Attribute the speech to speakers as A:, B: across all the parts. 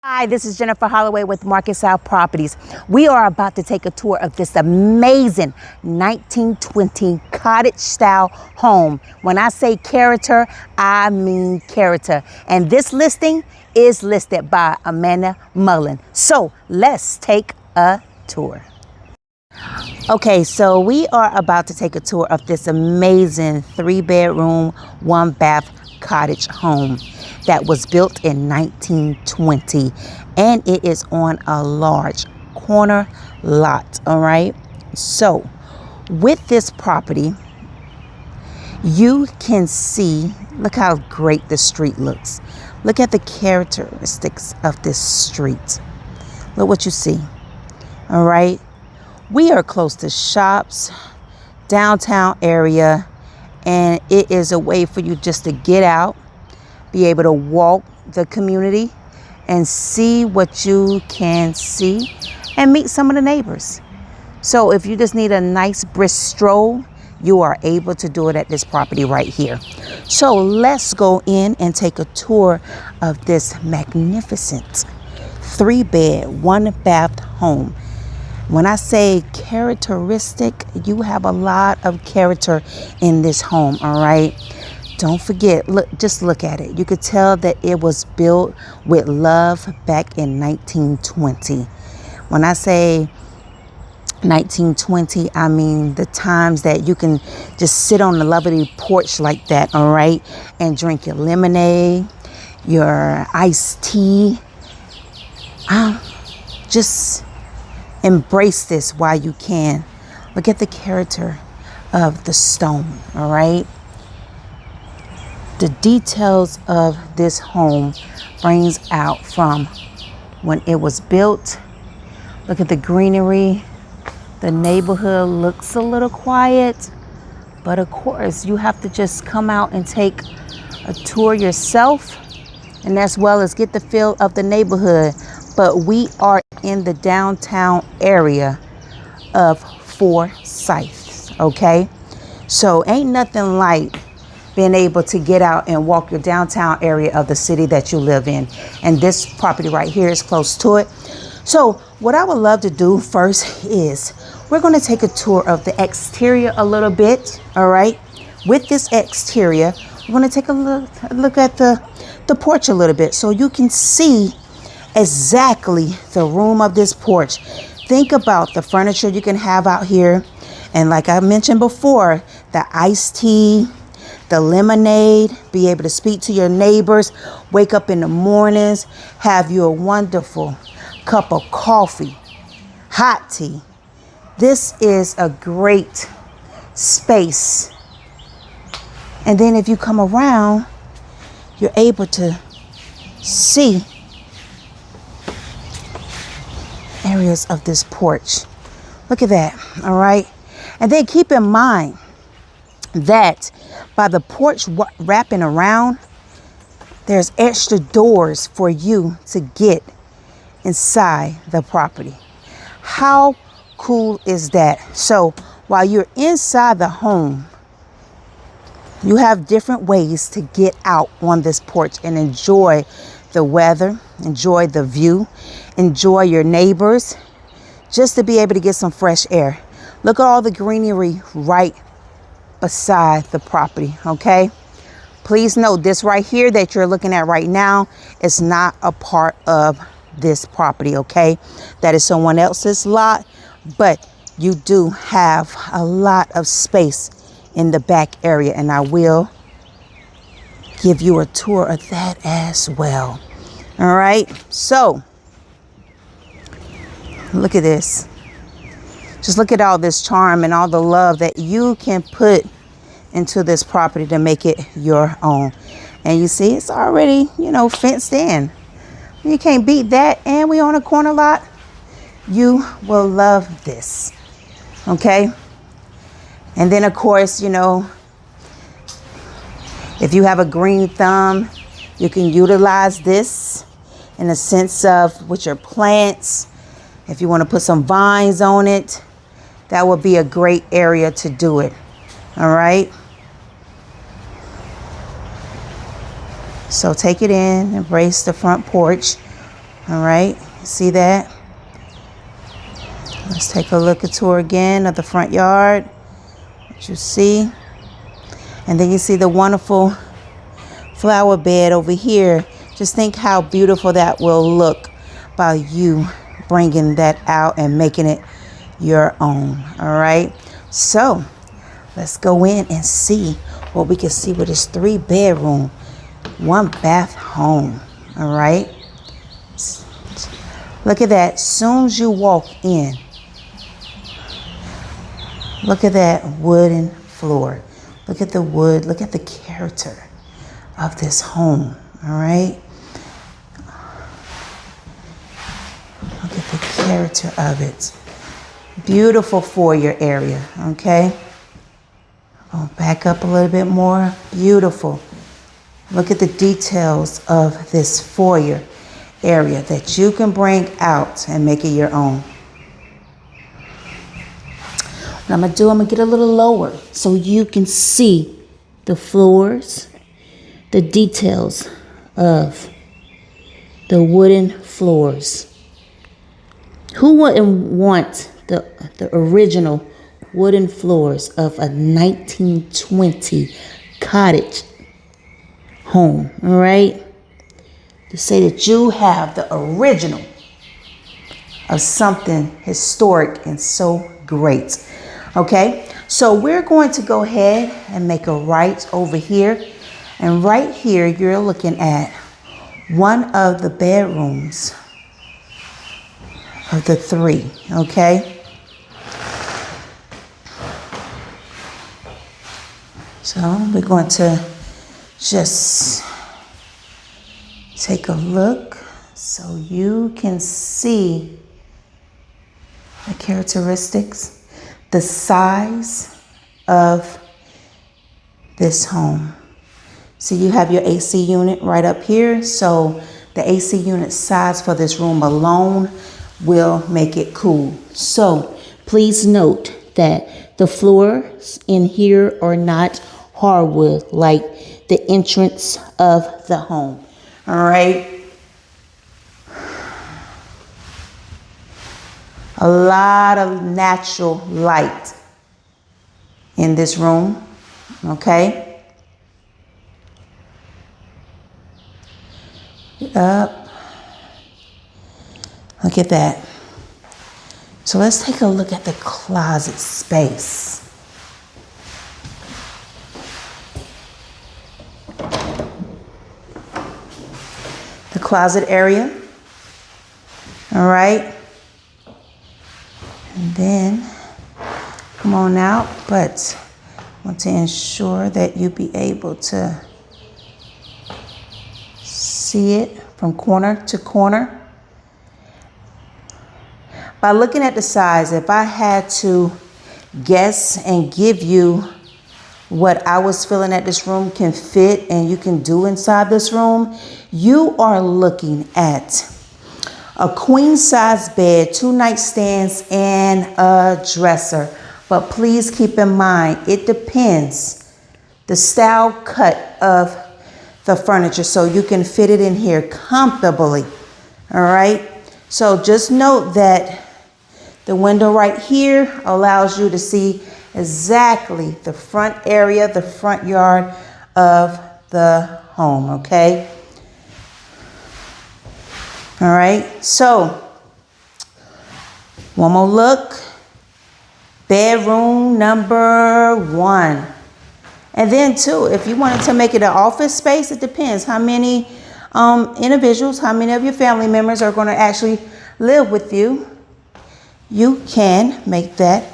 A: Hi, this is Jennifer Holloway with Market South Properties. We are about to take a tour of this amazing 1920 cottage style home. When I say character, I mean character. And this listing is listed by Amanda Mullen. So let's take a tour. Okay, so we are about to take a tour of this amazing 3-bedroom, 1-bath cottage home that was built in 1920, and it is on a large corner lot. All right, so with this property, you can see, look how great the street looks. Look at the characteristics of this street. Look what you see. All right, we are close to shops, downtown area, and it is a way for you just to get out, be able to walk the community and see what you can see and meet some of the neighbors. So if you just need a nice brisk stroll, you are able to do it at this property right here. So let's go in and take a tour of this magnificent 3-bed, 1-bath home. When I say characteristic, you have a lot of character in this home, all right? Don't forget, look, just look at it. You could tell that it was built with love back in 1920. When I say 1920, I mean the times that you can just sit on the lovely porch like that, all right? And drink your lemonade, your iced tea. Just embrace this while you can. Look at the character of the stone, all right? The details of this home brings out from when it was built. Look at the greenery. The neighborhood looks a little quiet, but of course you have to just come out and take a tour yourself, and as well as get the feel of the neighborhood. But we are in the downtown area of Forsyth, okay? So ain't nothing like being able to get out and walk your downtown area of the city that you live in. And this property right here is close to it. So what I would love to do first is we're going to take a tour of the exterior a little bit, all right? With this exterior, we're going to take a look at the porch a little bit so you can see exactly the room of this porch. Think about the furniture you can have out here. And like I mentioned before, the iced tea, the lemonade, be able to speak to your neighbors, wake up in the mornings, have you a wonderful cup of coffee, hot tea. This is a great space. And then if you come around, you're able to see areas of this porch. Look at that, all right? And then keep in mind that by the porch wrapping around, there's extra doors for you to get inside the property. How cool is that? So while you're inside the home, you have different ways to get out on this porch and enjoy the weather, enjoy the view, enjoy your neighbors, just to be able to get some fresh air. Look at all the greenery right beside the property, okay? Please note this right here that you're looking at right now is not a part of this property, okay? That is someone else's lot, but you do have a lot of space in the back area, and I will give you a tour of that as well. All right, so look at this. Just look at all this charm and all the love that you can put into this property to make it your own. And you see, it's already, fenced in. You can't beat that. And we on a corner lot. You will love this. Okay. And then, of course, if you have a green thumb, you can utilize this in a sense of with your plants. If you want to put some vines on it, that would be a great area to do it. All right. So take it in, embrace the front porch. All right, see that? Let's take a look at tour again of the front yard. What you see. And then you see the wonderful flower bed over here. Just think how beautiful that will look by you bringing that out and making it your own. All right, so let's go in and see what we can see with this 3-bedroom, 1-bath home. All right, look at that. Soon as you walk in, look at that wooden floor. Look at the wood. Look at the character of this home. All right, look at the character of it. Beautiful foyer area. Okay, I'll back up a little bit more. Beautiful. Look at the details of this foyer area that you can bring out and make it your own. What I'm gonna do, I'm gonna get a little lower so you can see the floors, the details of the wooden floors. Who wouldn't want the original wooden floors of a 1920 cottage home? All right, to say that you have the original of something historic and so great. Okay, so we're going to go ahead and make a right over here. And right here, you're looking at one of the bedrooms of the 3, okay? So we're going to just take a look so you can see the characteristics, the size of this home. So you have your AC unit right up here. So the AC unit size for this room alone will make it cool. So please note that the floors in here are not hardwood like the entrance of the home. All right. A lot of natural light in this room, okay? Up. Look at that. So let's take a look at the closet space. The closet area, all right? And then come on out, but I want to ensure that you be able to see it from corner to corner. By looking at the size, if I had to guess and give you what I was feeling that this room can fit and you can do inside this room, you are looking at a queen size bed, 2 nightstands, and a dresser. But please keep in mind, it depends the style cut of the furniture, so you can fit it in here comfortably. All right. So just note that the window right here allows you to see exactly the front area, the front yard of the home. Okay. All right, so one more look. Bedroom number 1. And then 2, if you wanted to make it an office space, it depends how many individuals, how many of your family members are going to actually live with you. You can make that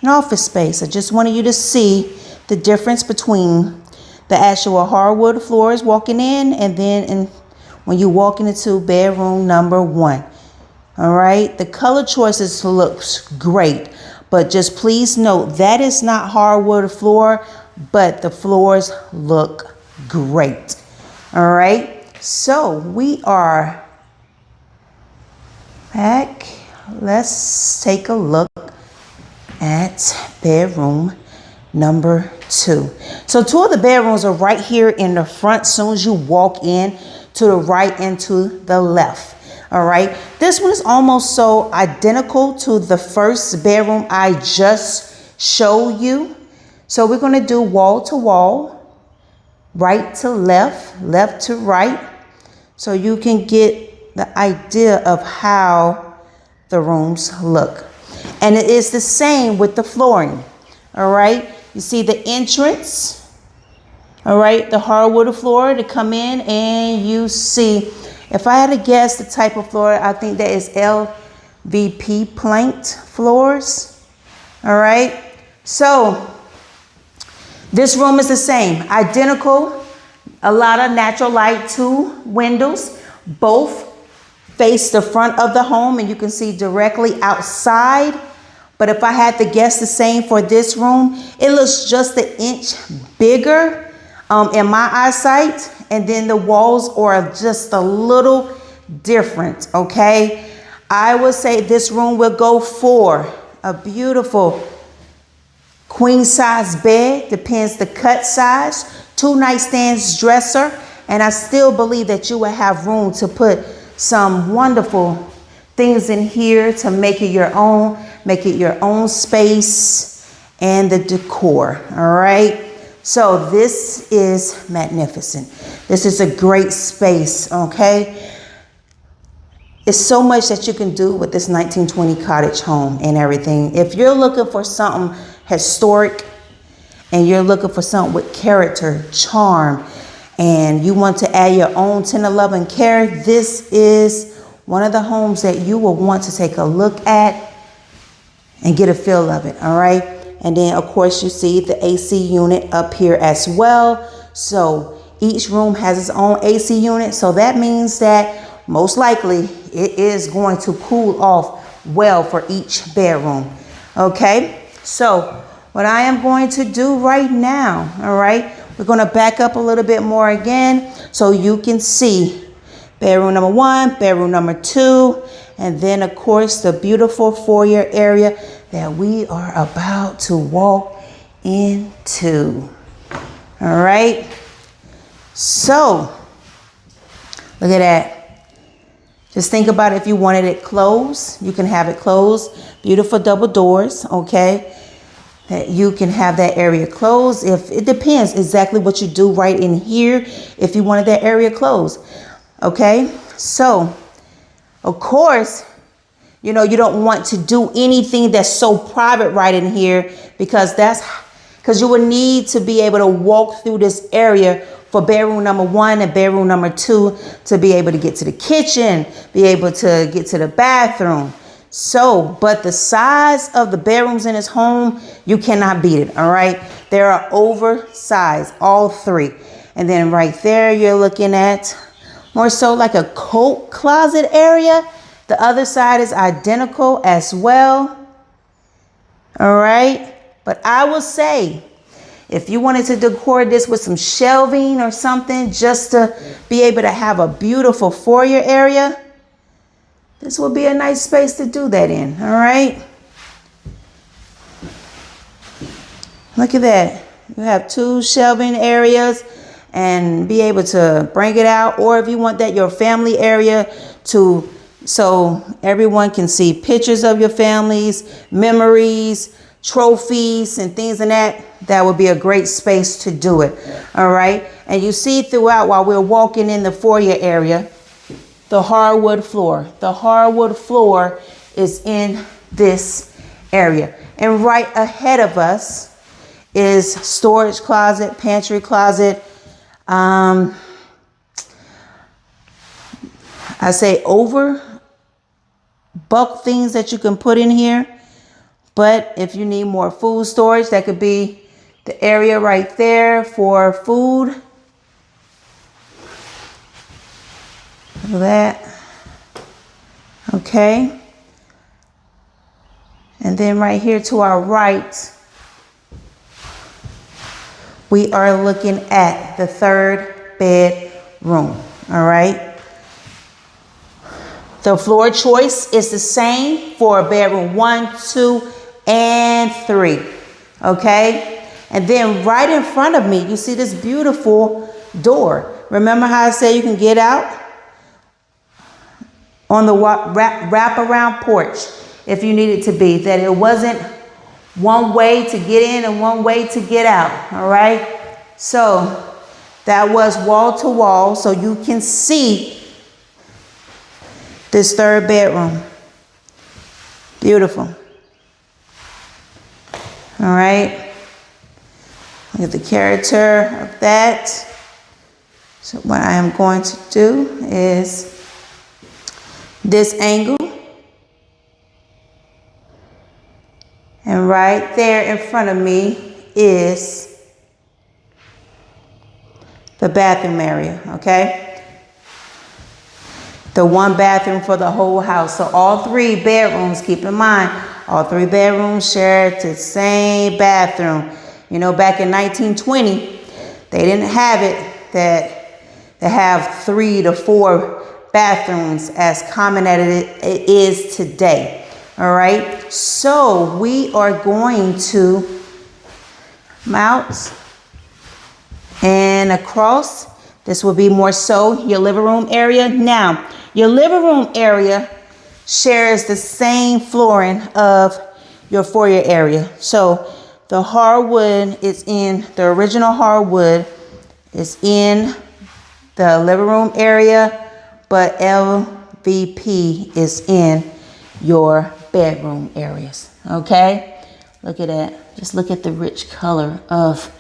A: an office space. I just wanted you to see the difference between the actual hardwood floors walking in and then when you walk into bedroom number 1. All right, the color choices looks great, but just please note that is not hardwood floor, but the floors look great. All right, so we are back. Let's take a look at bedroom number 2. So 2 of the bedrooms are right here in the front. As soon as you walk in, to the right and to the left. All right. This one is almost so identical to the first bedroom I just showed you. So we're going to do wall to wall, right to left, left to right, so you can get the idea of how the rooms look. And it is the same with the flooring. All right. You see the entrance. All right. The hardwood floor to come in, and you see, if I had to guess the type of floor, I think that is LVP planked floors. All right. So this room is the same, identical, a lot of natural light, 2 windows, both face the front of the home, and you can see directly outside. But if I had to guess the same for this room, it looks just an inch bigger in my eyesight. And then the walls are just a little different, okay? I would say this room will go for a beautiful queen size bed, depends the cut size, 2 nightstands, dresser, and I still believe that you will have room to put some wonderful things in here to make it your own space and the decor. All right. So this is magnificent. This is a great space. Okay. It's so much that you can do with this 1920 cottage home and everything. If you're looking for something historic and you're looking for something with character, charm, and you want to add your own tender love and care, this is one of the homes that you will want to take a look at and get a feel of it. All right. And then of course you see the AC unit up here as well. So each room has its own AC unit. So that means that most likely it is going to cool off well for each bedroom. Okay. So what I am going to do right now, all right, we're going to back up a little bit more again so you can see bedroom number 1, bedroom number 2, and then of course the beautiful foyer area that we are about to walk into. All right. So look at that. Just think about if you wanted it closed, you can have it closed. Beautiful double doors. Okay. That you can have that area closed. If it depends exactly what you do right in here, if you wanted that area closed. Okay. So of course, you know, you don't want to do anything that's so private right in here, because you would need to be able to walk through this area for bedroom number 1 and bedroom number 2 to be able to get to the kitchen, be able to get to the bathroom. So, but the size of the bedrooms in this home, you cannot beat it. All right. They are oversized, all 3. And then right there, you're looking at more so like a coat closet area. The other side is identical as well. All right. But I will say, if you wanted to decor this with some shelving or something, just to be able to have a beautiful foyer area, this would be a nice space to do that in. All right. Look at that. You have 2 shelving areas and be able to bring it out. Or if you want that your family area to, so everyone can see pictures of your families, memories, trophies, and things and that would be a great space to do it. All right. And you see throughout, while we're walking in the foyer area, the hardwood floor. The hardwood floor is in this area. And right ahead of us is storage closet, pantry closet. I say over bulk things that you can put in here. But if you need more food storage, that could be the area right there for food. Look at that. Okay. And then right here to our right, we are looking at the 3rd bedroom. All right. The floor choice is the same for bedroom 1, 2, and 3. Okay. And then right in front of me, you see this beautiful door. Remember how I said you can get out on the wrap around porch if you need it to be, that it wasn't one way to get in and one way to get out. All right. So that was wall to wall. So you can see this third bedroom. Beautiful. All right. Look at the character of that. So what I am going to do is this angle. And right there in front of me is the bathroom area, okay? The one bathroom for the whole house. So all three bedrooms, keep in mind, all three bedrooms share the same bathroom. You know, back in 1920, they didn't have it that they have 3 to 4 bathrooms as common as it is today. All right, so we are going to mount and across. This will be more so your living room area. Now, your living room area shares the same flooring of your foyer area. So the hardwood is in, the original hardwood is in the living room area, but LVP is in your bedroom areas. Okay, look at that. Just look at the rich color of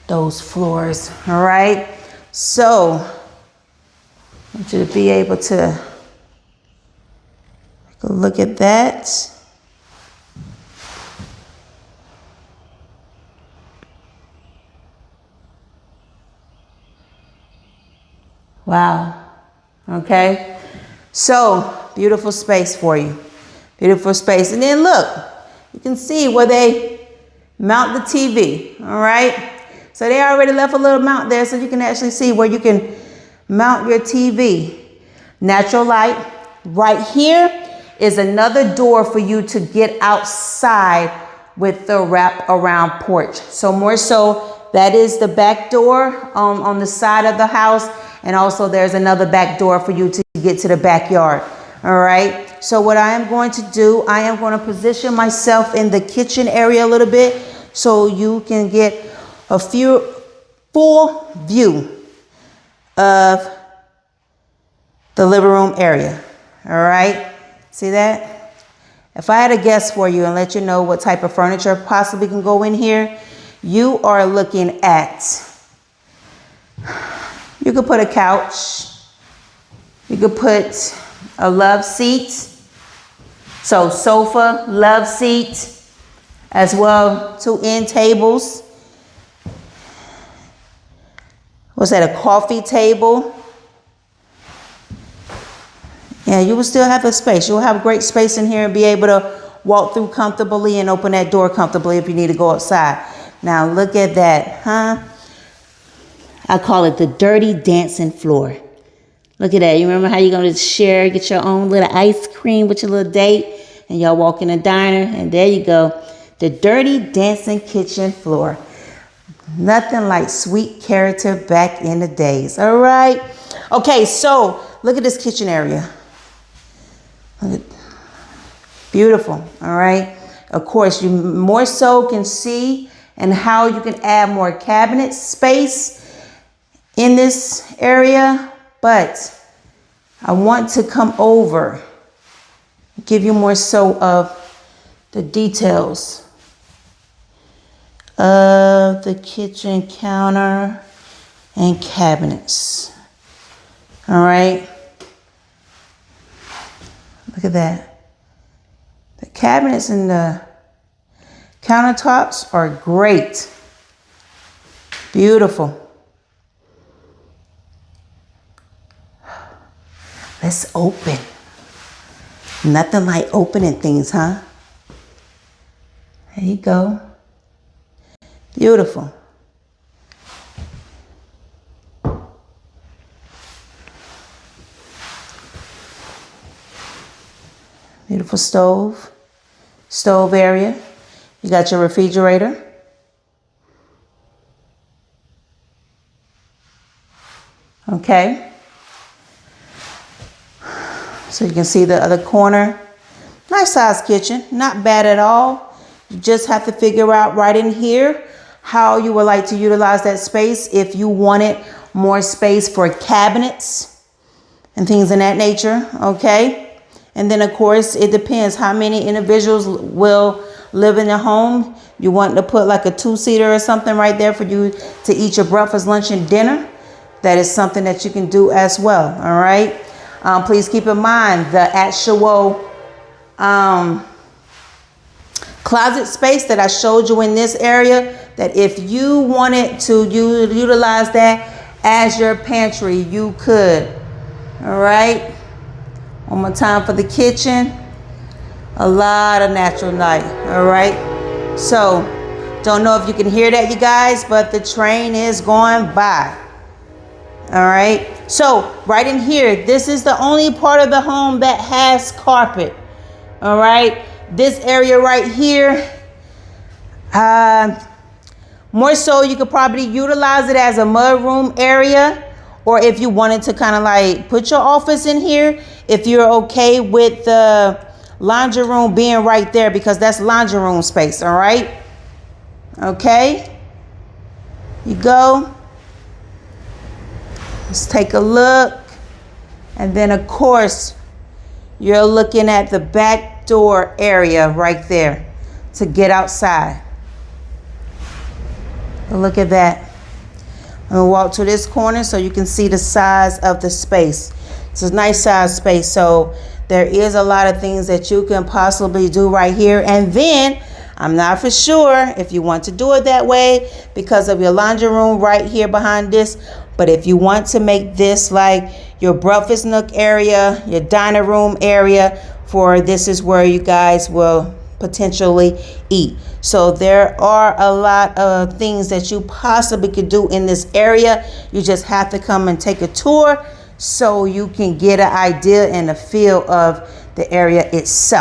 A: those floors. All right, so I want you to be able to take a look at that. Wow. Okay, so beautiful space for you. Beautiful space. And then look, you can see where they mount the TV. All right. So they already left a little mount there so you can actually see where you can mount your TV. Natural light. Right here is another door for you to get outside with the wrap around porch. So more so, that is the back door on the side of the house. And also there's another back door for you to get to the backyard. All right. So what I am going to do, I am going to position myself in the kitchen area a little bit so you can get a full view of the living room area. All right. See that? If I had a guess for you and let you know what type of furniture possibly can go in here, you are looking at, you could put a couch, you could put a love seat. So sofa, love seat, as well 2 end tables. What's that, a coffee table? Yeah, you will still have a space. You'll have great space in here and be able to walk through comfortably and open that door comfortably if you need to go outside. Now look at that, huh? I call it the dirty dancing floor. Look at that. You remember how you're going to share, get your own little ice cream with your little date, and y'all walk in the diner, and there you go. The dirty dancing kitchen floor. Nothing like sweet character back in the days. All right. Okay, so look at this kitchen area. Beautiful. All right. Of course, you more so can see and how you can add more cabinet space in this area. But I want to come over, give you more so of the details of the kitchen counter and cabinets. All right. Look at that. The cabinets and the countertops are great. Beautiful. Let's open. Nothing like opening things, huh? There you go. Beautiful. Beautiful stove area. You got your refrigerator. Okay. So you can see the other corner. Nice size kitchen, not bad at all. You just have to figure out right in here how you would like to utilize that space. If you wanted more space for cabinets and things of that nature, okay? And then of course, it depends how many individuals will live in the home. You want to put like a 2-seater or something right there for you to eat your breakfast, lunch, and dinner. That is something that you can do as well, all right? Please keep in mind the actual closet space that I showed you in this area, that if you wanted to utilize that as your pantry, you could. All right. One more time for the kitchen. A lot of natural light. All right. So don't know if you can hear that, you guys, but the train is going by. All right. So right in here, this is the only part of the home that has carpet. All right. This area right here, more so you could probably utilize it as a mudroom area, or if you wanted to kind of like put your office in here, if you're okay with the laundry room being right there, because that's laundry room space. All right. Okay. You go. Let's take a look. And then of course, you're looking at the back door area right there to get outside. Look at that. I'm gonna walk to this corner so you can see the size of the space. It's a nice size space. So there is a lot of things that you can possibly do right here. And then I'm not for sure if you want to do it that way because of your laundry room right here behind this. But if you want to make this like your breakfast nook area, your dining room area, for this is where you guys will potentially eat. So there are a lot of things that you possibly could do in this area. You just have to come and take a tour so you can get an idea and a feel of the area itself.